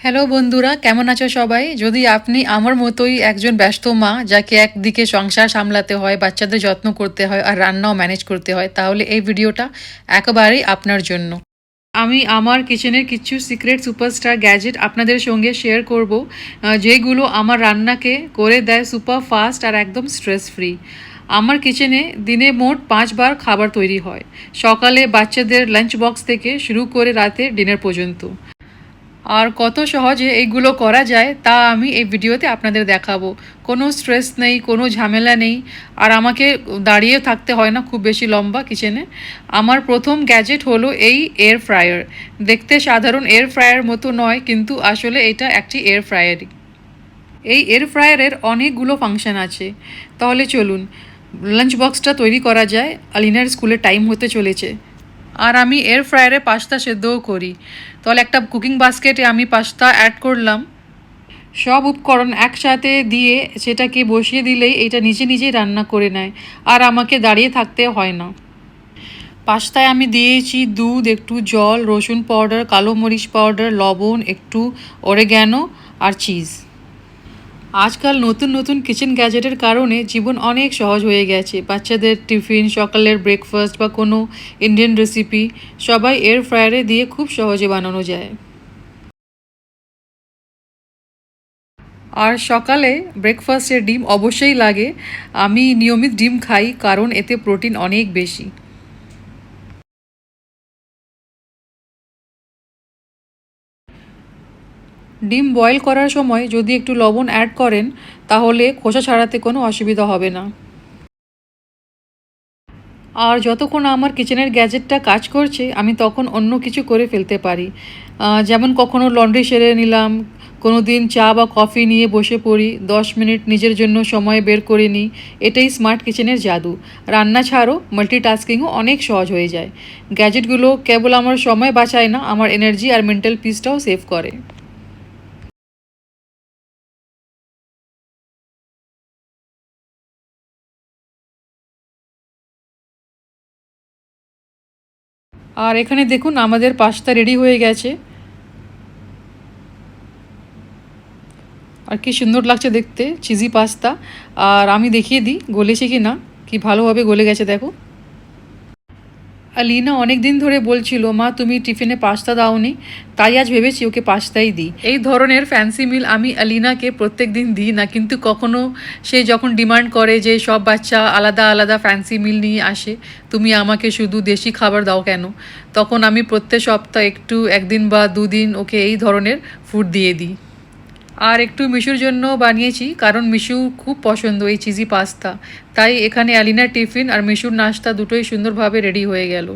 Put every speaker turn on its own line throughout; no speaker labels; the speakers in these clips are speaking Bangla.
হ্যালো বন্ধুরা, কেমন আছো সবাই? যদি আপনি আমার মতোই একজন ব্যস্ত মা যাকে একদিকে সংসার সামলাতে হয়, বাচ্চাদের যত্ন করতে হয় আর রান্নাও ম্যানেজ করতে হয়, তাহলে এই ভিডিওটা একেবারেই আপনার জন্য। আমি আমার কিচেনের কিছু সিক্রেট সুপারস্টার গ্যাজেট আপনাদের সঙ্গে শেয়ার করব, যেগুলো আমার রান্নাকে করে দেয় সুপার ফাস্ট আর একদম স্ট্রেস ফ্রি। আমার কিচেনে দিনে মোট 5 বার খাবার তৈরি হয়, সকালে বাচ্চাদের লাঞ্চ বক্স থেকে শুরু করে রাতে ডিনার পর্যন্ত। আর কত সহজে এইগুলো করা যায় তা আমি এই ভিডিওতে আপনাদের দেখাবো। কোনো স্ট্রেস নেই, কোনো ঝামেলা নেই, আর আমাকে দাঁড়িয়ে থাকতে হয় না খুব বেশি লম্বা কিচেনে। আমার প্রথম গ্যাজেট হলো এই এয়ার ফ্রায়ার। দেখতে সাধারণ এয়ার ফ্রায়ার মতো নয়, কিন্তু আসলে এটা একটি এয়ার ফ্রায়ারই। এই এয়ার ফ্রায়ারের অনেকগুলো ফাংশন আছে। তাহলে চলুন লাঞ্চ বক্সটা তৈরি করা যায়। আলিনার স্কুলের টাইম হতে চলেছে, আর আমি এয়ার ফ্রায়ারে পাস্তা সেদ্ধও করি। তাহলে একটা কুকিং বাস্কেটে আমি পাস্তা অ্যাড করলাম। সব উপকরণ একসাথে দিয়ে সেটাকে বসিয়ে দিলেই এটা নিজে নিজেই রান্না করে নেয়, আর আমাকে দাঁড়িয়ে থাকতে হয় না। পাস্তায় আমি দিয়েছি দুধ, একটু জল, রসুন পাউডার, কালো মরিচ পাউডার, লবণ, একটু অরেগ্যানো আর চিজ। আজকাল নতুন নতুন কিচেন গ্যাজেটের কারণে জীবন অনেক সহজ হয়ে গেছে। বাচ্চাদের টিফিন, সকালের ব্রেকফাস্ট বা কোনো ইন্ডিয়ান রেসিপি সবাই এয়ার ফ্রায়ারে দিয়ে খুব সহজে বানানো যায়। আর সকালে ব্রেকফাস্টে ডিম অবশ্যই লাগে। আমি নিয়মিত ডিম খাই কারণ এতে প্রোটিন অনেক বেশি। ডিম বয়েল করার সময় যদি একটু লবণ অ্যাড করেন তাহলে খোসা ছাড়াতে কোনো অসুবিধা হবে না। আর যতক্ষণ আমার কিচেনের গ্যাজেটটা কাজ করছে আমি তখন অন্য কিছু করে ফেলতে পারি। যেমন কখনো লন্ড্রি সেরে নিলাম, কোনো দিন চা বা কফি নিয়ে বসে পড়ি, 10 মিনিট নিজের জন্য সময় বের করে নিই। এটাই স্মার্ট কিচেনের জাদু। রান্না ছাড়াও মাল্টিটাস্কিংও অনেক সহজ হয়ে যায়। গ্যাজেটগুলো কেবল আমার সময় বাঁচায় না, আমার এনার্জি আর মেন্টাল পিসটাও সেভ করে। আর এখানে দেখুন আমাদের পাস্তা রেডি হয়ে গেছে। আর কি সুন্দর লাগছে দেখতে, চিজি পাস্তা। আর আমি দেখিয়ে দিই গলেছে কি না, কি ভালোভাবে গলে গেছে দেখো। আলিনা অনেক দিন ধরে বলছিল, মা তুমি টিফিনে পাস্তা দাওনি, তাই আজ ভেবেছি ওকে পাস্তাই দিই। এই ধরনের ফ্যান্সি মিল আমি আলিনাকে প্রত্যেক দিন দিই না, কিন্তু কখনো সে যখন ডিমান্ড করে যে সব বাচ্চা আলাদা আলাদা ফ্যান্সি মিল নিয়ে আসে, তুমি আমাকে শুধু দেশি খাবার দাও কেন, তখন আমি প্রত্যেক সপ্তাহ একটু একদিন বা দুদিন ওকে এই ধরনের ফুড দিয়ে দিই। আর একটু মিশুর জন্য বানিয়েছি কারণ মিশু খুব পছন্দ এই চিজি পাস্তা। তাই এখানে অ্যালিনার টিফিন আর মিশুর নাস্তা দুটোই সুন্দরভাবে রেডি হয়ে গেল।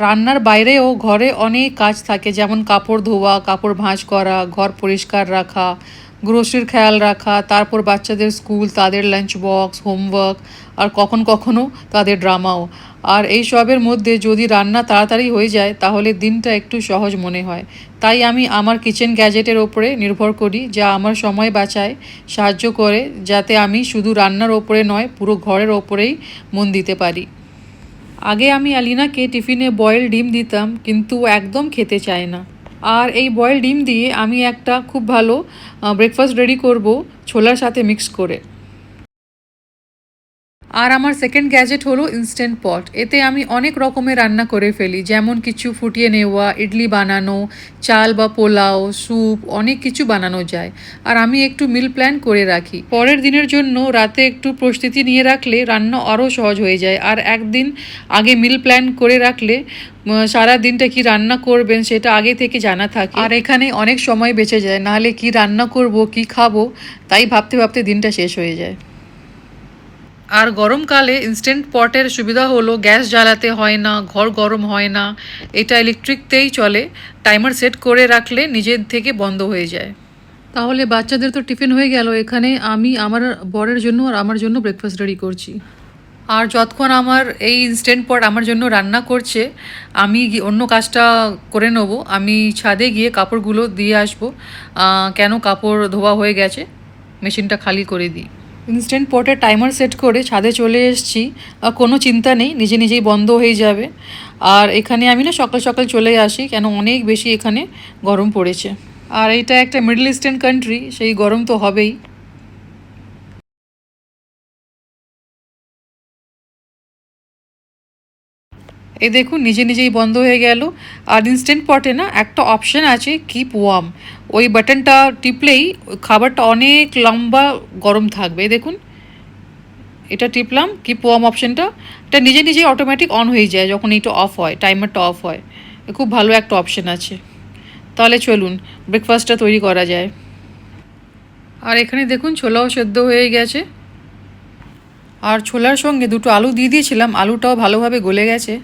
রান্নার বাইরেও ঘরে অনেক কাজ থাকে, যেমন কাপড় ধোয়া, কাপড় ভাঁজ করা, ঘর পরিষ্কার রাখা, গ্রোসারির খেয়াল রাখা, তারপর বাচ্চাদের স্কুল, তাদের লাঞ্চ বক্স, হোমওয়ার্ক, আর কখনো কখনো তাদের ড্রামাও। আর এই সবের মধ্যে যদি রান্না তাড়াতাড়ি হয়ে যায় তাহলে দিনটা একটু সহজ মনে হয়। তাই আমি আমার কিচেন গ্যাজেটের ওপরে নির্ভর করি, যা আমার সময় বাঁচায়, সাহায্য করে, যাতে আমি শুধু রান্নার ওপরে নয় পুরো ঘরের ওপরেই মন দিতে পারি। আগে আমি আলিনাকে টিফিনে বয়েল ডিম দিতাম, কিন্তু ও একদম খেতে চায় না। আর এই বয়েল ডিম দিয়ে আমি একটা খুব ভালো ব্রেকফাস্ট রেডি করব ছোলার সাথে মিক্স করে। আর আমার সেকেন্ড গ্যাজেট হলো ইনস্ট্যান্ট পট। এতে আমি অনেক রকমের রান্না করে ফেলি, যেমন কিছু ফুটিয়ে নেওয়া, ইডলি বানানো, চাল বা পোলাও, স্যুপ, অনেক কিছু বানানো যায়। আর আমি একটু মিল প্ল্যান করে রাখি, পরের দিনের জন্য রাতে একটু প্রস্তুতি নিয়ে রাখলে রান্না আরও সহজ হয়ে যায়। আর একদিন আগে মিল প্ল্যান করে রাখলে সারা দিনটা কি রান্না করবেন সেটা আগে থেকে জানা থাকে, আর এখানে অনেক সময় বেঁচে যায়। নাহলে কি রান্না করব, কি খাবো, তাই ভাবতে ভাবতে দিনটা শেষ হয়ে যায়। আর গরমকালে ইনস্ট্যান্ট পটের সুবিধা হলো গ্যাস জ্বালাতে হয় না, ঘর গরম হয় না, এটা ইলেকট্রিকতেই চলে। টাইমার সেট করে রাখলে নিজের থেকে বন্ধ হয়ে যায়। তাহলে বাচ্চাদের তো টিফিন হয়ে গেল, এখানে আমি আমার বরের জন্য আর আমার জন্য ব্রেকফাস্ট রেডি করছি। আর যতক্ষণ আমার এই ইনস্ট্যান্ট পট আমার জন্য রান্না করছে, আমি অন্য কাজটা করে নেবো। আমি ছাদে গিয়ে কাপড়গুলো দিয়ে আসবো, কেন কাপড় ধোয়া হয়ে গেছে, মেশিনটা খালি করে দিই। ইনস্ট্যান্ট পটে টাইমার সেট করে ছাদে চলে এসেছি। কোনো চিন্তা নেই, নিজে নিজেই বন্ধ হয়ে যাবে। আর এখানে আমি না সকাল সকাল চলে আসি, কেন অনেক বেশি এখানে গরম পড়েছে। আর এটা একটা মিডল ইস্টার্ন কান্ট্রি, সেই গরম তো হবেই। এই দেখুন নিজে নিজেই বন্ধ হয়ে গেল। আর ইনস্ট্যান্ট পটে না একটা অপশান আছে কিপ ওয়ার্ম, ওই বাটনটা টিপলেই খাবারটা অনেক লম্বা গরম থাকবে। এই দেখুন এটা টিপলাম কিপ ওয়ার্ম অপশানটা, এটা নিজে নিজেই অটোমেটিক অন হয়ে যায় যখন এটা অফ হয়, টাইমারটা অফ হয়। খুব ভালো একটা অপশান আছে। তাহলে চলুন ব্রেকফাস্টটা তৈরি করা যায়। আর এখানে দেখুন ছোলাও সেদ্ধ হয়ে গেছে। আর ছোলার সঙ্গে দুটো আলু দিয়ে দিয়েছিলাম, আলুটাও ভালোভাবে গলে গেছে।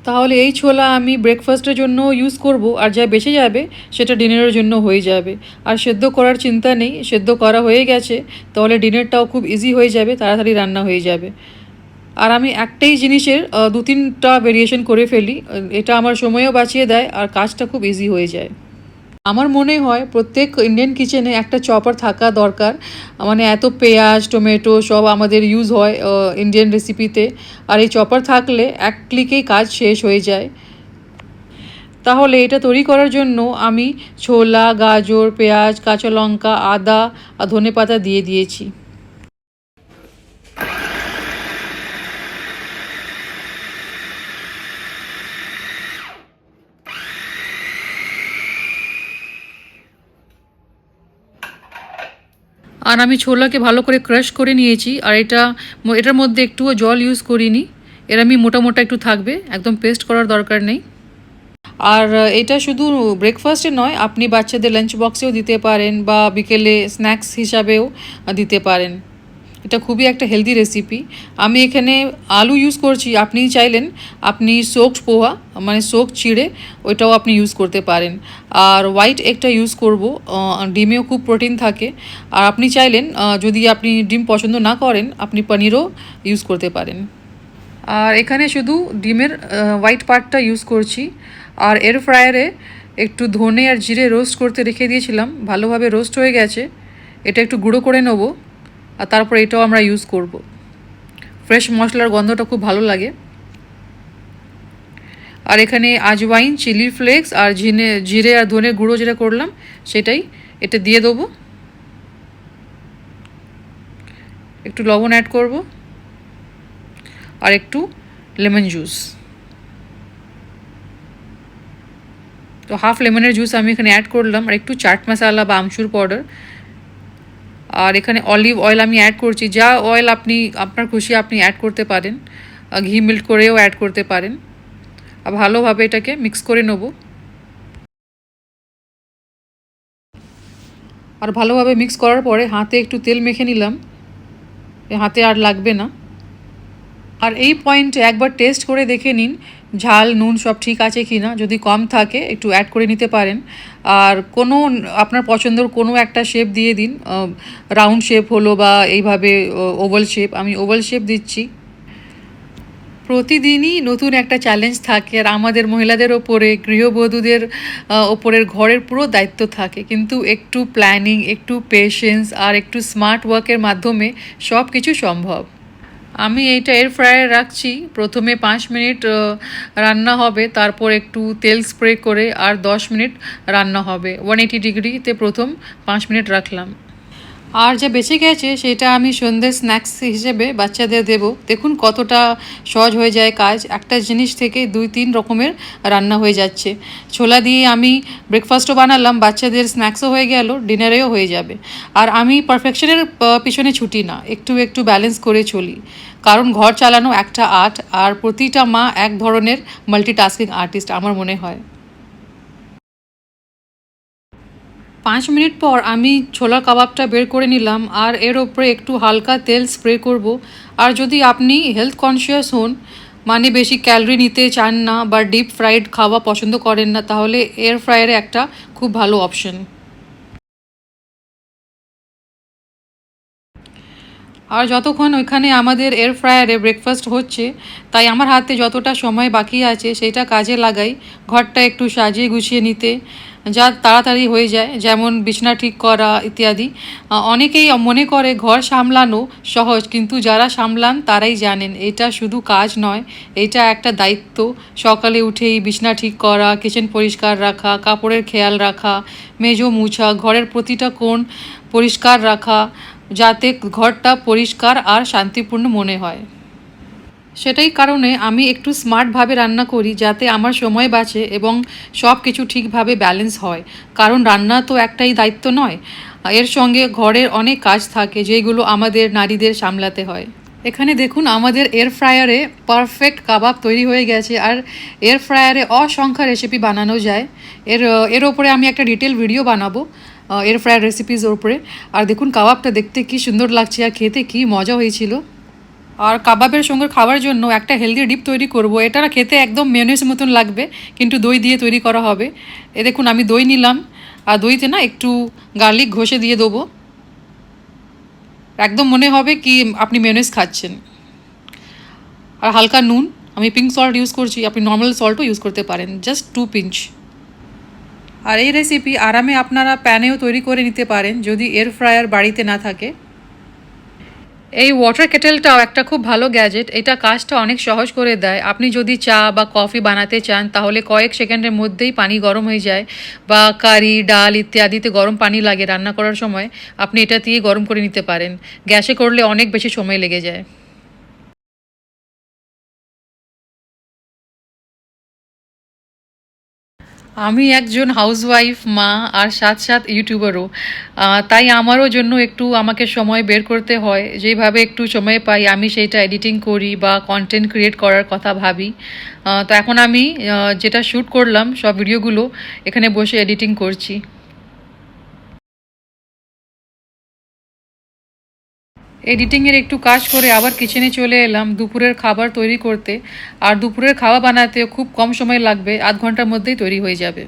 তাহলে এই ছোলা আমি ব্রেকফাস্টের জন্য ইউজ করব, আর যা বেঁচে যাবে সেটা ডিনারের জন্য হয়ে যাবে। আর সেদ্ধ করার চিন্তা নেই, সেদ্ধ করা হয়ে গেছে, তাহলে ডিনারটাও খুব ইজি হয়ে যাবে, তাড়াতাড়ি রান্না হয়ে যাবে। আর আমি একটাই জিনিসের দু তিনটা ভেরিয়েশন করে ফেলি, এটা আমার সময়ও বাঁচিয়ে দেয় আর কাজটা খুব ইজি হয়ে যায়। আমার মনে হয় প্রত্যেক ইন্ডিয়ান কিচেনে একটা চপার থাকা দরকার। মানে এত পেঁয়াজ টমেটো সব আমাদের ইউজ হয় ইন্ডিয়ান রেসিপিতে, আর এই চপার থাকলে এক ক্লিকেই কাজ শেষ হয়ে যায়। তাহলে এটা তৈরি করার জন্য আমি ছোলা, গাজর, পেঁয়াজ, কাঁচা লঙ্কা, আদা আর ধনেপাতা দিয়ে দিয়েছি। আর আমি ছোলাকে ভালো করে ক্রাশ করে নিয়েছি, আর এটার মধ্যে একটুও জল ইউজ করিনি। এর আমি মোটা মোটা একটু থাকবে, একদম পেস্ট করার দরকার নেই। আর এটা শুধু ব্রেকফাস্টে নয়, আপনি বাচ্চাদের লাঞ্চ বক্সেও দিতে পারেন বা বিকেলে স্ন্যাক্স হিসাবেও দিতে পারেন। এটা খুবই একটা হেলদি রেসিপি। আমি এখানে আলু ইউজ করছি, আপনি চাইলেন আপনি সোকড পোহা মানে সোক চিড়ে ওইটাও আপনি ইউজ করতে পারেন। আর হোয়াইট এগটা ইউজ করব, ডিমেও খুব প্রোটিন থাকে। আর আপনি চাইলেন যদি আপনি ডিম পছন্দ না করেন, আপনি পনিরও ইউজ করতে পারেন। আর এখানে শুধু ডিমের হোয়াইট পার্টটা ইউজ করছি। আর এর ফ্রায়ারে একটু ধনে আর জিরে রোস্ট করতে রেখে দিয়েছিলাম, ভালোভাবে রোস্ট হয়ে গেছে। এটা একটু গুঁড়ো করে নেবো, আর তারপর এটাও আমরা ইউজ করব। ফ্রেশ মশলার গন্ধটা খুব ভালো লাগে। আর এখানে আজওয়াইন, চিলি ফ্লেক্স আর জিরে আর ধনে গুঁড়ো যেটা করলাম সেটাই এটা দিয়ে দেবো। একটু লবণ অ্যাড করব, আর একটু লেমন জুস। তো হাফ লেমনের জুস আমি এখানে অ্যাড করলাম, আর একটু চাট মশলা বা আমচুর পাউডার। আর এখানে অলিভ অয়েল আমি অ্যাড করছি, যা অয়েল আপনি আপনার খুশি আপনি অ্যাড করতে পারেন, ঘি মেল্ট করেও অ্যাড করতে পারেন। আর ভালোভাবে এটাকে মিক্স করে নেব। আর ভালোভাবে মিক্স করার পরে হাতে একটু তেল মেখে নিলাম, হাতে আর লাগবে না। আর এই পয়েন্টে একবার টেস্ট করে দেখে নিন ঝাল নুন সব ঠিক আছে কি না, যদি কম থাকে একটু অ্যাড করে নিতে পারেন। আর আপনার পছন্দের কোনো একটা শেপ দিয়ে দিন, রাউন্ড শেপ হলো বা এইভাবে ওভাল শেপ, আমি ওভাল শেপ দিচ্ছি। প্রতিদিনই নতুন একটা চ্যালেঞ্জ থাকে, আর আমাদের মহিলাদের ওপরে গৃহবধূদের ওপরের ঘরের পুরো দায়িত্ব থাকে, কিন্তু একটু প্ল্যানিং, একটু পেশেন্স আর একটু স্মার্ট ওয়ার্কের মাধ্যমে সব কিছু সম্ভব। আমি এইটা এয়ার ফ্রায়ারে রাখছি, প্রথমে 5 মিনিট রান্না হবে, তারপর একটু তেল স্প্রে করে আর 10 মিনিট রান্না হবে। 180 ডিগ্রিতে প্রথম 5 মিনিট রাখলাম। আর যা বেঁচে গেছে সেটা আমি সন্ধ্যে স্ন্যাক্স হিসেবে বাচ্চাদের দেব। দেখুন কতটা সহজ হয়ে যায় কাজ, একটা জিনিস থেকে 2-3 রকমের রান্না হয়ে যাচ্ছে। ছোলা দিয়ে আমি ব্রেকফাস্টও বানালাম, বাচ্চাদের স্ন্যাক্সও হয়ে গেল, ডিনারেও হয়ে যাবে। আর আমি পারফেকশনের পিছনে ছুটি না, একটু একটু ব্যালেন্স করে চলি, কারণ ঘর চালানো একটা আর্ট, আর প্রতিটা মা এক ধরনের মাল্টিটাস্কিং আর্টিস্ট আমার মনে হয়। 5 মিনিট পর আমি ছোলার কাবাবটা বের করে নিলাম, আর এর ওপরে একটু হালকা তেল স্প্রে করব। আর যদি আপনি হেলথ কনসিয়াস হন, মানে বেশি ক্যালোরি নিতে চান না বা ডিপ ফ্রাইড খাওয়া পছন্দ করেন না, তাহলে এয়ার ফ্রায়ারে একটা খুব ভালো অপশন। আর যতক্ষণ ওইখানে আমাদের এয়ার ফ্রায়ারে ব্রেকফাস্ট হচ্ছে, তাই আমার হাতে যতটা সময় বাকি আছে সেটা কাজে লাগাই ঘরটা একটু সাজিয়ে গুছিয়ে নিতে, যা তাড়াতাড়ি হয়ে যায়, যেমন বিছানা ঠিক করা ইত্যাদি। অনেকেই মনে করে ঘর সামলানো সহজ, কিন্তু যারা সামলান তারাই জানেন এটা শুধু কাজ নয়, এটা একটা দায়িত্ব। সকালে উঠেই বিছানা ঠিক করা, কিচেন পরিষ্কার রাখা, কাপড়ের খেয়াল রাখা, মেজো মুছা, ঘরের প্রতিটা কোণ পরিষ্কার রাখা, যাতে ঘরটা পরিষ্কার আর শান্তিপূর্ণ মনে হয়। সেটাই কারণে আমি একটু স্মার্টভাবে রান্না করি, যাতে আমার সময় বাঁচে এবং সব কিছু ঠিকভাবে ব্যালেন্স হয়। কারণ রান্না তো একটাই দায়িত্ব নয়, এর সঙ্গে ঘরের অনেক কাজ থাকে যেগুলো আমাদের নারীদের সামলাতে হয়। এখানে দেখুন আমাদের এয়ার ফ্রায়ারে পারফেক্ট কাবাব তৈরি হয়ে গেছে। আর এয়ার ফ্রায়ারে অসংখ্য রেসিপি বানানো যায়। এর ওপরে আমি একটা ডিটেল ভিডিও বানাবো এয়ার ফ্রায়ার রেসিপির ওপরে। আর দেখুন কাবাবটা দেখতে কি সুন্দর লাগছে আর খেতে কি মজা হয়েছিল। আর কাবাবের সঙ্গে খাওয়ার জন্য একটা হেলদি ডিপ তৈরি করব। এটা খেতে একদম মেয়োনিজ মতন লাগবে, কিন্তু দই দিয়ে তৈরি করা হবে। এ দেখুন আমি দই নিলাম, আর দইতে না একটু গার্লিক ঘষে দিয়ে দেবো, একদম মনে হবে কি আপনি মেয়োনিজ খাচ্ছেন। আর হালকা নুন, আমি পিঙ্ক সল্ট ইউজ করছি, আপনি নর্মাল সল্টও ইউজ করতে পারেন, জাস্ট 2 পিঞ্চ। আর এই রেসিপি আরামে আপনারা প্যানেও তৈরি করে নিতে পারেন যদি এয়ার ফ্রায়ার বাড়িতে না থাকে। এই ওয়াটার কেটেলটাও একটা খুব ভালো গ্যাজেট, এটা কাজটা অনেক সহজ করে দেয়। আপনি যদি চা বা কফি বানাতে চান তাহলে কয়েক সেকেন্ডের মধ্যেই পানি গরম হয়ে যায়, বা কারি ডাল ইত্যাদিতে গরম পানি লাগে রান্না করার সময়, আপনি এটা দিয়ে গরম করে নিতে পারেন। গ্যাসে করলে অনেক বেশি সময় লেগে যায়। আমি একজন হাউসওয়াইফ, মা, আর সাথে ইউটিউবারও। তাই আমারও জন্য একটু আমাকে সময় বের করতে হয়। যেভাবে একটু সময় পাই আমি সেইটা এডিটিং করি বা কন্টেন্ট ক্রিয়েট করার কথা ভাবি। তো এখন আমি যেটা শ্যুট করলাম সব ভিডিওগুলো এখানে বসে এডিটিং করছি। এডিটিংয়ের একটু কাজ করে আবার কিচেনে চলে এলাম দুপুরের খাবার তৈরি করতে। আর দুপুরের খাওয়া বানাতে খুব কম সময় লাগবে, আধ ঘন্টার মধ্যেই তৈরি হয়ে যাবে।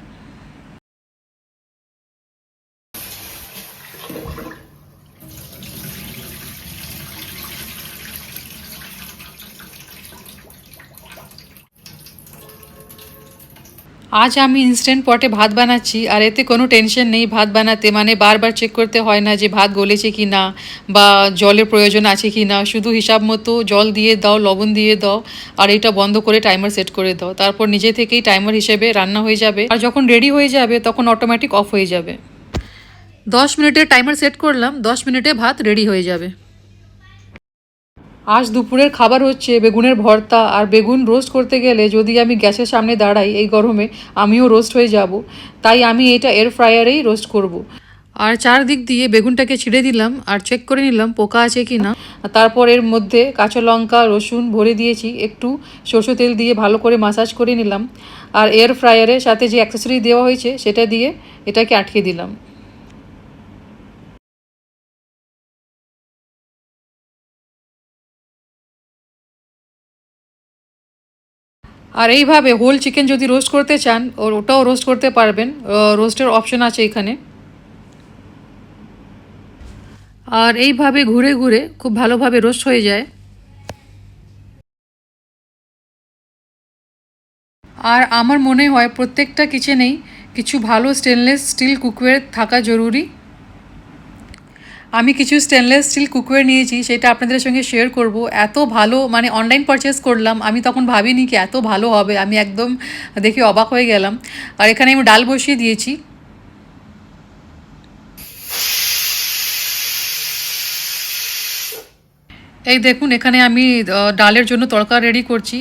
আজ আমি ইনস্ট্যান্ট পটে ভাত বানাচ্ছি, আর এতে কোনো টেনশন নেই ভাত বানাতে, মানে বারবার চেক করতে হয় না যে ভাত গলেছে কি না বা জলের প্রয়োজন আছে কি না। শুধু হিসাব মতো জল দিয়ে দাও, লবণ দিয়ে দাও, আর এটা বন্ধ করে টাইমার সেট করে দাও। তারপর নিজে থেকেই টাইমার হিসেবে রান্না হয়ে যাবে, আর যখন রেডি হয়ে যাবে তখন অটোমেটিক অফ হয়ে যাবে। 10 মিনিটের টাইমার সেট করলাম, 10 মিনিটে ভাত রেডি হয়ে যাবে। আজ দুপুরের খাবার হচ্ছে বেগুনের ভর্তা। আর বেগুন রোস্ট করতে গেলে যদি আমি গ্যাসের সামনে দাঁড়াই এই গরমে, আমিও রোস্ট হয়ে যাব। তাই আমি এটা এয়ার ফ্রায়ারেই রোস্ট করব। আর চারদিক দিয়ে বেগুনটাকে ছিঁড়ে দিলাম আর চেক করে নিলাম পোকা আছে কি না। তারপর এর মধ্যে কাঁচা লঙ্কা রসুন ভরে দিয়েছি, একটু সরষে তেল দিয়ে ভালো করে মাসাজ করে নিলাম। আর এয়ার ফ্রায়ারের সাথে যে অ্যাক্সেসরি দেওয়া হয়েছে সেটা দিয়ে এটাকে আটকে দিলাম। আর এইভাবে হোল চিকেন যদি রোস্ট করতে চান ওটাও রোস্ট করতে পারবেন, রোস্টের অপশন আছে এখানে। আর এইভাবে ঘুরে ঘুরে খুব ভালোভাবে রোস্ট হয়ে যায়। আর আমার মনে হয় প্রত্যেকটা কিচেনেই কিছু ভালো স্টেনলেস স্টিল কুকওয়্যার থাকা জরুরি। আমি কিছু স্টেনলেস স্টিল কুকওয়্যার নিয়েছি, সেটা আপনাদের সঙ্গে শেয়ার করব। এত ভালো, মানে অনলাইন পারচেস করলাম, আমি তখন ভাবিনি কি এত ভালো হবে, আমি একদম দেখে অবাক হয়ে গেলাম। আর এখানে আমি ডাল বসিয়ে দিয়েছি। এই দেখুন এখানে আমি ডালের জন্য তড়কা রেডি করছি।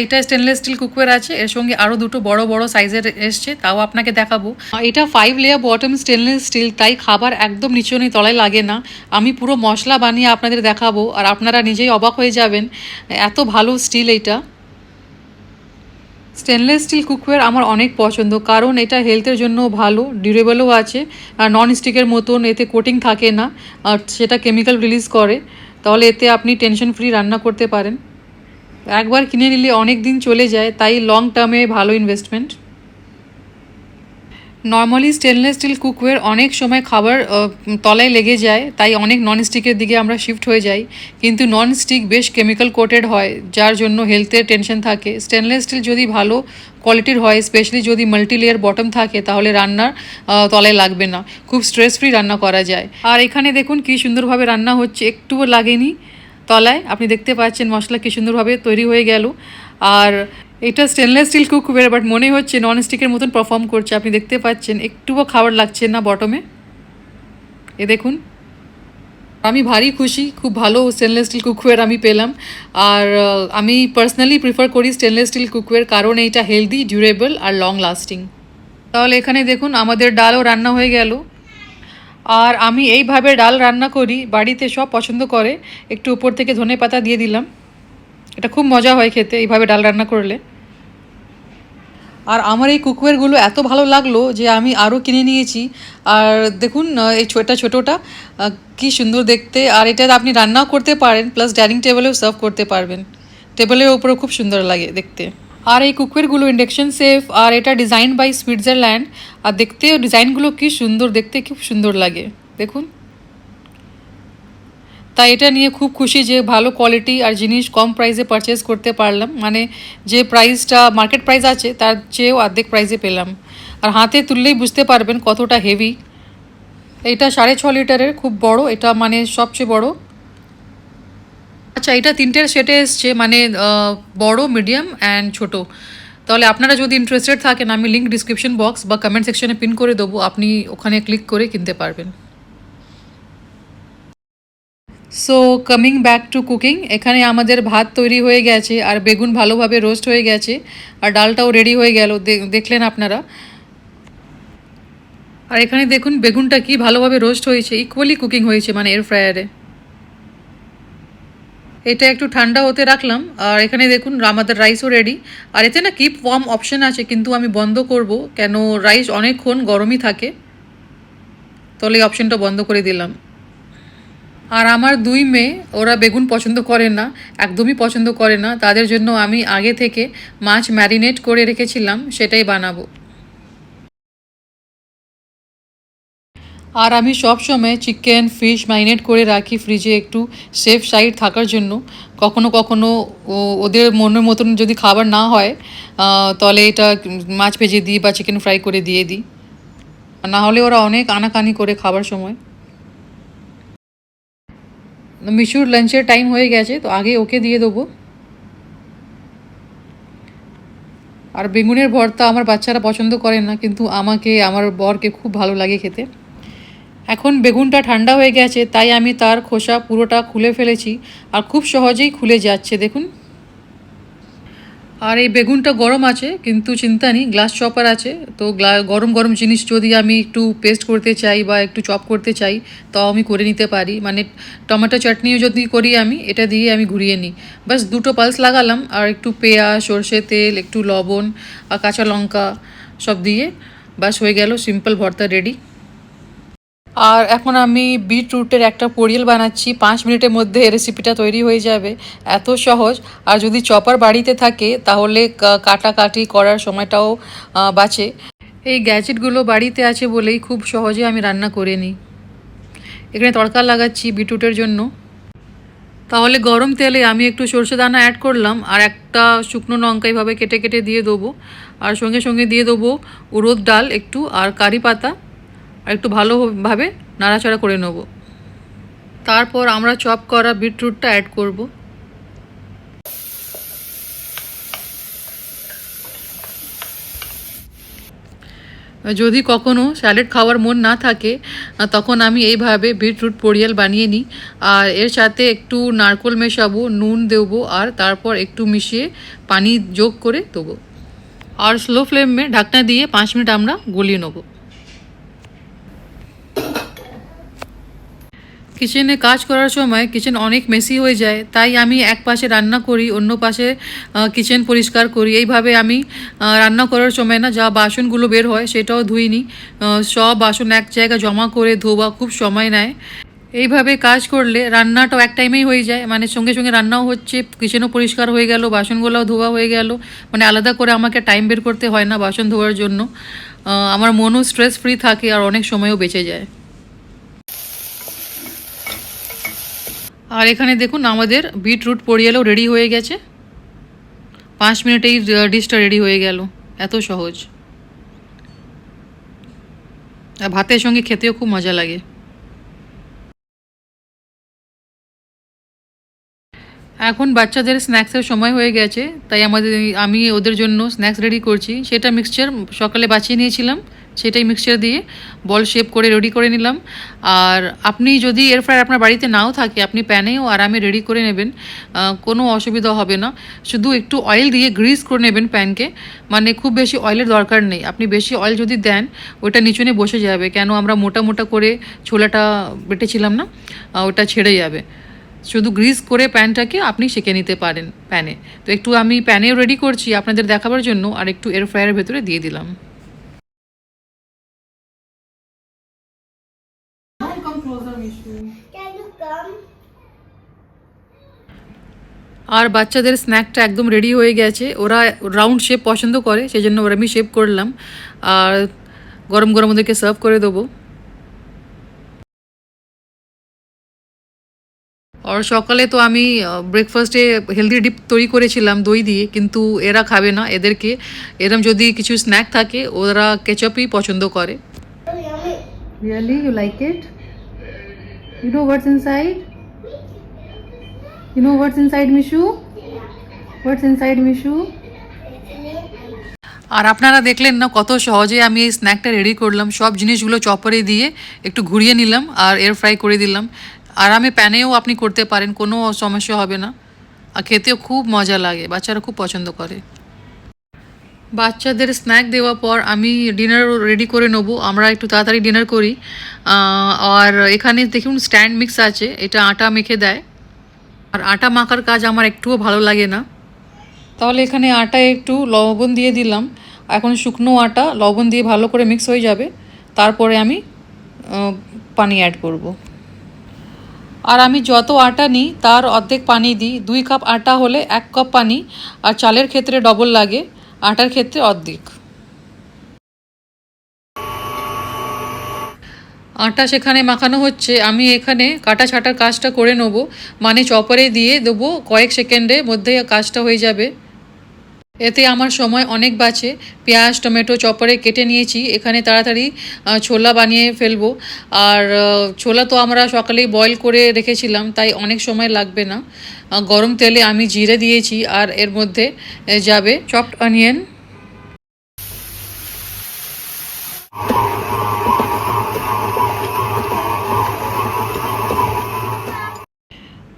এটা স্টেনলেস স্টিল কুকওয়্যার আছে, এর সঙ্গে আরও দুটো বড় বড় সাইজের এসছে, তাও আপনাকে দেখাবো। এটা 5 লেয়ার বটম স্টেনলেস স্টিল, তাই খাবার একদম নিচে নেই তলায় লাগে না। আমি পুরো মশলা বানিয়ে আপনাদের দেখাবো, আর আপনারা নিজেই অবাক হয়ে যাবেন এত ভালো স্টিল এইটা। স্টেনলেস স্টিল কুকওয়্যার আমার অনেক পছন্দ, কারণ এটা হেলথের জন্য ভালো, ডিউরেবলও আছে, আর নন স্টিকের মতন এতে কোটিং থাকে না, আর সেটা কেমিক্যাল রিলিজ করে। তাহলে এতে আপনি টেনশন ফ্রি রান্না করতে পারেন। একবার কিনে নিলে অনেক দিন চলে যায়, তাই লং টার্মে ভালো investment. Normally stainless steel cookware অনেক সময় খাবার তলায় লেগে যায়, তাই অনেক ননস্টিকের দিকে আমরা শিফট হয়ে যাই। কিন্তু ননস্টিক বেশ কেমিক্যাল কোটেড হয়, যার জন্য হেলথের টেনশন থাকে। স্টেনলেস স্টিল যদি ভালো কোয়ালিটির হয়, স্পেশালি যদি মাল্টি লেয়ার বটম থাকে, তাহলে রান্নার তলায় লাগবে না, খুব স্ট্রেস ফ্রি রান্না করা যায়। আর এখানে দেখুন কী সুন্দরভাবে রান্না হচ্ছে, একটুও লাগেনি তলায়। আপনি দেখতে পাচ্ছেন মশলা কী সুন্দরভাবে তৈরি হয়ে গেল। আর এটা স্টেনলেস স্টিল কুকওয়্যার, বাট মনে হচ্ছে নন স্টিকের মতন পারফর্ম করছে। আপনি দেখতে পাচ্ছেন একটুও খাবার লাগছে না বটমে। এ দেখুন, আমি ভারী খুশি, খুব ভালো স্টেনলেস স্টিল কুকওয়্যার আমি পেলাম। আর আমি পার্সোনালি প্রিফার করি স্টেনলেস স্টিল কুকওয়্যার, কারণ এইটা হেলদি, ডিউরেবল আর লং লাস্টিং। তাহলে এখানে দেখুন আমাদের ডালও রান্না হয়ে গেল। আর আমি এইভাবে ডাল রান্না করি, বাড়িতে সব পছন্দ করে। একটু উপর থেকে ধনেপাতা দিয়ে দিলাম, এটা খুব মজা হয় খেতে এইভাবে ডাল রান্না করলে। আর আমার এই কুকওয়্যারগুলো এত ভালো লাগলো যে আমি আরও কিনে নিয়েছি। আর দেখুন এই ছোটোটা কি সুন্দর দেখতে। আর এটা আপনি রান্নাও করতে পারেন, প্লাস ডাইনিং টেবিলেও সার্ভ করতে পারবেন। টেবিলের উপরেও খুব সুন্দর লাগে দেখতে। আর এই কুকওয়্যারগুলো ইন্ডাকশন সেফ, আর এটা ডিজাইন বাই সুইজারল্যান্ড। আর দেখতে ডিজাইনগুলো কি সুন্দর, দেখতে খুব সুন্দর লাগে দেখুন। তাই এটা নিয়ে খুব খুশি যে ভালো কোয়ালিটি আর জিনিস কম প্রাইসে পারচেস করতে পারলাম। মানে যে প্রাইসটা মার্কেট প্রাইস আছে তার চেয়েও অর্ধেক প্রাইসে পেলাম। আর হাতে তুললেই বুঝতে পারবেন কতটা হেভি। এটা 6.5 লিটারের, খুব বড় এটা, মানে সবচেয়ে বড়। আচ্ছা, এটা 3টের সেটে এসছে, মানে বড়, মিডিয়াম অ্যান্ড ছোট। তাহলে আপনারা যদি ইন্টারেস্টেড থাকেন, আমি লিঙ্ক ডিসক্রিপশন বক্স বা কমেন্ট সেকশনে পিন করে দেবো, আপনি ওখানে ক্লিক করে কিনতে পারবেন। So coming back to cooking, এখানে আমাদের ভাত তৈরি হয়ে গেছে, আর বেগুন ভালোভাবে রোস্ট হয়ে গেছে, আর ডালটাও রেডি হয়ে গেল, দেখলেন আপনারা। আর এখানে দেখুন বেগুনটা কি ভালোভাবে রোস্ট হয়েছে, ইকুয়ালি কুকিং হয়েছে, মানে এয়ার ফ্রায়ারে। এটা একটু ঠান্ডা হতে রাখলাম। আর এখানে দেখুন আমাদের রাইসও রেডি। আর এতে না কিপ ওয়ার্ম অপশন আছে, কিন্তু আমি বন্ধ করব, কেন রাইস অনেকক্ষণ গরমই থাকে, তাহলে এই অপশনটা বন্ধ করে দিলাম। আর আমার 2 মেয়ে, ওরা বেগুন পছন্দ করে না, একদমই পছন্দ করে না। তাদের জন্য আমি আগে থেকে মাছ ম্যারিনেট করে রেখেছিলাম, সেটাই বানাবো। আর আমি সব সময় চিকেন ফিশ ম্যারিনেট করে রাখি ফ্রিজে, একটু সেফ সাইড থাকার জন্য। কখনো কখনো ওদের মনের মতন যদি খাবার না হয়, তাহলে এটা মাছ ভেজে দিই বা চিকেন ফ্রাই করে দিয়ে দিই, না হলে ওরা অনেক আনাকানি করে খাবার সময়। মিশুর লাঞ্চের টাইম হয়ে গেছে, তো আগে ওকে দিয়ে দেবো। আর বেগুনের ভর্তা আমার বাচ্চারা পছন্দ করে না, কিন্তু আমাকে, আমার বরকে খুব ভালো লাগে খেতে। এখন বেগুনটা ঠান্ডা হয়ে গেছে, তাই আমি তার খোসা পুরোটা খুলে ফেলেছি, আর খুব সহজেই খুলে যাচ্ছে দেখুন। আর এই বেগুনটা গরম আছে, কিন্তু চিন্তা নেই, গ্লাস চপার আছে, তো গরম গরম জিনিস যদি আমি একটু পেস্ট করতে চাই বা একটু চপ করতে চাই, তাও আমি করে নিতে পারি। মানে টমেটো চাটনিও যদি করি, আমি এটা দিয়ে আমি ঘুরিয়ে নিই। বাস 2টো পালস লাগালাম, আর একটু পেঁয়াজ, সর্ষে তেল, একটু লবণ আর কাঁচা লঙ্কা সব দিয়ে বাস হয়ে গেল, সিম্পল ভর্তা রেডি। আর এখন আমি বিটরুটের একটা পোরিয়েল বানাচ্ছি, 5 মিনিটের মধ্যে রেসিপিটা তৈরি হয়ে যাবে, এত সহজ। আর যদি চপার বাড়িতে থাকে তাহলে কাটাকাটি করার সময়টাও বাঁচে। এই গ্যাজেটগুলো বাড়িতে আছে বলেই খুব সহজে আমি রান্না করে নিই। এখানে তড়কা লাগাচ্ছি বিটরুটের জন্য। তাহলে গরম তেলে আমি একটু সর্ষে দানা অ্যাড করলাম, আর একটা শুকনো লঙ্কা এইভাবে কেটে কেটে দিয়ে দেবো। আর সঙ্গে সঙ্গে দিয়ে দেবো উড়দ ডাল একটু, আর কারি পাতা, আর একটু ভালোভাবে নাড়াচাড়া করে নেব। তারপর আমরা চপ করা বিটরুটটা অ্যাড করব। যদি কখনো স্যালাড খাওয়ার মন না থাকে, তখন আমি এইভাবে বিটরুট পোরিয়াল বানিয়ে নিই। আর এর সাথে একটু নারকেল মেশাবো, নুন দেবো, আর তারপর একটু মিশিয়ে পানি যোগ করে দেবো। আর স্লো ফ্লেমে ঢাকনা দিয়ে 5 মিনিট আমরা গলিয়ে নেবো। কিচেনে কাজ করার সময় কিচেন অনেক মেসি হয়ে যায়, তাই আমি এক পাশে রান্না করি, অন্য পাশে কিচেন পরিষ্কার করি। এইভাবে আমি রান্না করার সময় না যা বাসনগুলো বের হয় সেটাও ধুই নিই। সব বাসন এক জায়গায় জমা করে ধোয়া খুব সময় নেয়। এইভাবে কাজ করলে রান্নাটাও এক টাইমেই হয়ে যায়, মানে সঙ্গে সঙ্গে রান্নাও হচ্ছে, কিচেনও পরিষ্কার হয়ে গেল, বাসনগুলোও ধোয়া হয়ে গেল, মানে আলাদা করে আমাকে টাইম বের করতে হয় না বাসন ধোয়ার জন্য। আমার মনও স্ট্রেস ফ্রি থাকে আর অনেক সময়ও বেঁচে যায়। আর এখানে দেখুন আমাদের বিটরুট পোরিয়ালও রেডি হয়ে গেছে। 5 মিনিটেই ডিশটা রেডি হয়ে গেল, এত সহজ। আর ভাতের সঙ্গে খেতেও খুব মজা লাগে। এখন বাচ্চাদের স্ন্যাক্সের সময় হয়ে গেছে, তাই আমি ওদের জন্য স্ন্যাক্স রেডি করছি। সেটা মিক্সচার সকালে বাছিয়ে নিয়েছিলাম, সেটাই মিক্সচার দিয়ে বল শেপ করে রেডি করে নিলাম। আর আপনি যদি এয়ার ফ্রায়ার আপনার বাড়িতে নাও থাকে, আপনি প্যানেও আরামে রেডি করে নেবেন, কোনো অসুবিধা হবে না। শুধু একটু অয়েল দিয়ে গ্রিস করে নেবেন প্যানকে, মানে খুব বেশি অয়েলের দরকার নেই। আপনি বেশি অয়েল যদি দেন ওটা নিচুনে বসে যাবে, কেন আমরা মোটা মোটা করে ছোলাটা বেটেছিলাম না, ওটা ছেড়ে যাবে। শুধু গ্রিস করে প্যানটাকে আপনি সেঁকে নিতে পারেন প্যানে। তো একটু আমি প্যানেও রেডি করছি আপনাদের দেখাবার জন্য, আর একটু এয়ার ফ্রায়ারের ভেতরে দিয়ে দিলাম। আর বাচ্চাদের স্ন্যাকটা একদম রেডি হয়ে গেছে। ওরা রাউন্ড শেপ পছন্দ করে, সেই জন্য ওরা আমি শেপ করলাম আর গরম গরম ওদেরকে সার্ভ করে দেবো। আর সকালে তো আমি ব্রেকফাস্টে হেলদি ডিপ তৈরি করেছিলাম দই দিয়ে, কিন্তু এরা খাবে না। এদেরকে এরম যদি কিছু স্ন্যাক থাকে ওরা কেচাপই পছন্দ করে। Really, you like it? You know what's inside? You know what's inside, Mishu? What's inside, Mishu? আর আপনারা দেখলেন না কত সহজে আমি এই স্ন্যাকটা রেডি করলাম। সব জিনিসগুলো চপারে দিয়ে একটু ঘুরিয়ে নিলাম আর এয়ার ফ্রাই করে দিলাম। আর আমি প্যানেও আপনি করতে পারেন, কোনো সমস্যা হবে না। আর খেতেও খুব মজা লাগে, বাচ্চারা খুব পছন্দ করে। বাচ্চাদের স্ন্যাক দেওয়ার পর আমি ডিনার রেডি করে নেবো। আমরা একটু তাড়াতাড়ি ডিনার করি। আর এখানে দেখুন স্ট্যান্ড মিক্স আছে, এটা আটা মেখে দেয়। আর আটা মাখার কাজ আমার একটুও ভালো লাগে না, তাহলে এখানে আটায় একটু লবণ দিয়ে দিলাম। এখন শুকনো আটা লবণ দিয়ে ভালো করে মিক্স হয়ে যাবে, তারপরে আমি পানি অ্যাড করব। আর আমি যত আটা নিই তার অর্ধেক পানি দিই। 2 কাপ আটা হলে 1 কাপ পানি, আর চালের ক্ষেত্রে ডবল লাগে, আটার ক্ষেত্রে অর্ধেক। আটা সেখানে মাখানো হচ্ছে, আমি এখানে কাটা ছাটার কাজটা করে নেব, মানে চপারে দিয়ে দেবো, কয়েক সেকেন্ডের মধ্যে কাজটা হয়ে যাবে। এতে আমার সময় অনেক বাঁচে। পেঁয়াজ টমেটো চপারে কেটে নিয়েছি, এখানে তাড়াতাড়ি ছোলা বানিয়ে ফেলবো। আর ছোলা তো আমরা সকালেই বয়েল করে রেখেছিলাম, তাই অনেক সময় লাগবে না। গরম তেলে আমি জিরে দিয়েছি, আর এর মধ্যে যাবে চপড অনিয়ন।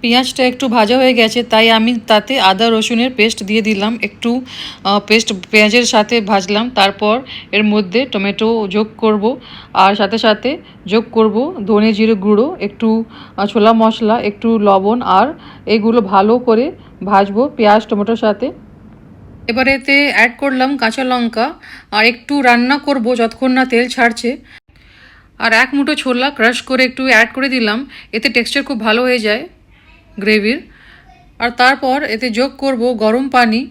পেঁয়াজটা একটু ভাজা হয়ে গেছে, তাই আমি তাতে আদা রসুনের পেস্ট দিয়ে দিলাম। একটু পেস্ট পেঁয়াজের সাথে ভাজলাম, তারপর এর মধ্যে টমেটো যোগ করব, আর সাথে সাথে যোগ করব ধনে জিরে গুঁড়ো, একটু ছোলা মশলা, একটু লবণ, আর এগুলো ভালো করে ভাজবো পেঁয়াজ টমেটোর সাথে। এবার এতে অ্যাড করলাম কাঁচা লঙ্কা, আর একটু রান্না করব যতক্ষণ না তেল ছাড়ছে। আর 1 মুঠো ছোলা ক্রাশ করে একটু অ্যাড করে দিলাম, এতে টেক্সচার খুব ভালো হয়ে যায় গ্রেভির। আর তারপর এতে যোগ করব গরম পানি।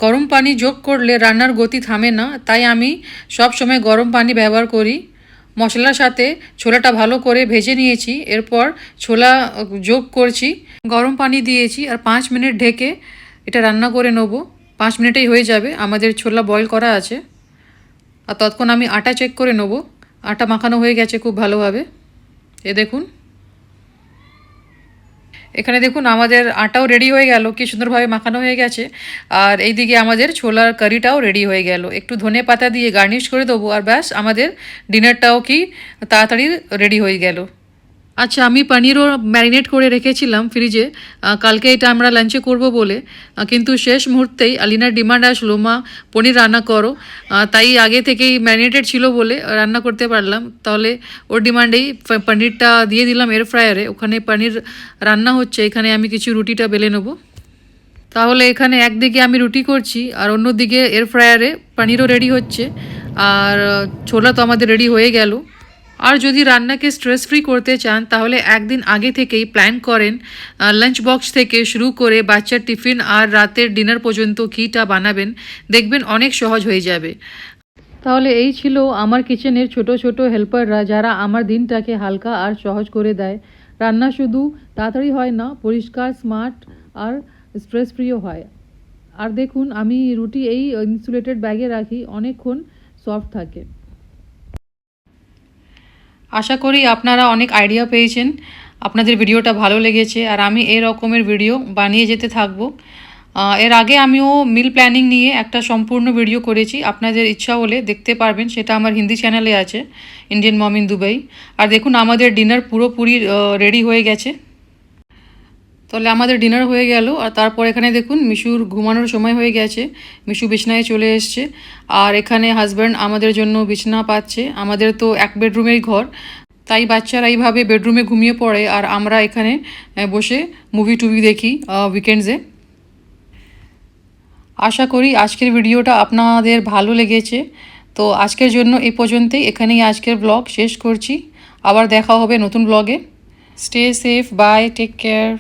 গরম পানি যোগ করলে রান্নার গতি থামে না, তাই আমি সব সময় গরম পানি ব্যবহার করি। মশলার সাথে ছোলাটা ভালো করে ভেজে নিয়েছি, এরপর ছোলা যোগ করছি, গরম পানি দিয়েছি, আর 5 মিনিট ঢেকে এটা রান্না করে নেব। 5 মিনিটেই হয়ে যাবে, আমাদের ছোলা বয়েল করা আছে। আর ততক্ষণ আমি আটা চেক করে নেব। আটা মাখানো হয়ে গেছে খুব ভালোভাবে, এ দেখুন। এখানে দেখুন আমাদের আটাও রেডি হয়ে গেল, কি সুন্দরভাবে মাখানো হয়ে গেছে। আর এইদিকে আমাদের ছোলার কারিটাও রেডি হয়ে গেল। একটু ধনে পাতা দিয়ে গার্নিশ করে দেবো, আর ব্যাস আমাদের ডিনারটাও কি তাড়াতাড়ি রেডি হয়ে গেল। আচ্ছা, আমি পনিরও ম্যারিনেট করে রেখেছিলাম ফ্রিজে, কালকে এটা আমরা লাঞ্চে করব বলে। কিন্তু শেষ মুহূর্তেই আলিনার ডিমান্ড আসলো, মা পনির রান্না করো। তাই আগে থেকেই ম্যারিনেটেড ছিল বলে রান্না করতে পারলাম। তাহলে ওর ডিমান্ডেই পনিরটা দিয়ে দিলাম এয়ার ফ্রায়ারে। ওখানে পনির রান্না হচ্ছে, এখানে আমি কিছু রুটিটা বেলে নেবো। তাহলে এখানে একদিকে আমি রুটি করছি, আর অন্যদিকে এয়ার ফ্রায়ারে পনিরও রেডি হচ্ছে। আর ছোলা তো আমাদের রেডি হয়ে গেল। আর যদি রান্নাকে স্ট্রেস ফ্রি করতে চান, তাহলে একদিন আগে থেকেই প্ল্যান করেন, লাঞ্চ বক্স থেকে শুরু করে বাচ্চার টিফিন আর রাতের ডিনার পর্যন্ত কীটা বানাবেন, দেখবেন অনেক সহজ হয়ে যাবে। তাহলে এই ছিল আমার কিচেনের ছোট ছোট হেল্পাররা, যারা আমার দিনটাকে হালকা আর সহজ করে দেয়। রান্না শুধু তাড়াতাড়ি হয় না, পরিষ্কার, স্মার্ট আর স্ট্রেস ফ্রিও হয়। আর দেখুন, আমি রুটি এই ইনসুলেটেড ব্যাগে রাখি, অনেকক্ষণ সফট থাকে। আশা করি আপনারা অনেক আইডিয়া পেয়েছেন, আপনাদের ভিডিওটা ভালো লেগেছে, আর আমি এই রকমের ভিডিও বানিয়ে যেতে থাকবো। এর আগে আমিও মিল প্ল্যানিং নিয়ে একটা সম্পূর্ণ ভিডিও করেছি, আপনাদের ইচ্ছা হলে দেখতে পারবেন, সেটা আমার হিন্দি চ্যানেলে আছে, ইন্ডিয়ান মম ইন দুবাই। আর দেখুন, আমাদের ডিনার পুরোপুরি রেডি হয়ে গেছে। তাহলে আমাদের ডিনার হয়ে গেল, আর তারপর এখানে দেখুন মিশুর ঘুমানোর সময় হয়ে গেছে, মিশু বিছনায় চলে এসছে। আর এখানে হাজব্যান্ড আমাদের জন্য বিছনা পাচ্ছে। আমাদের তো এক বেডরুমের ঘর, তাই বাচ্চারা এইভাবে বেডরুমে ঘুমিয়ে পড়ে, আর আমরা এখানে বসে মুভি টুভি দেখি উইকেন্ডসে। আশা করি আজকের ভিডিওটা আপনাদের ভালো লেগেছে। তো আজকের জন্য এই পর্যন্তই, এখানেই আজকের ব্লগ শেষ করছি। আবার দেখা হবে নতুন ব্লগে। Stay safe, bye, take care.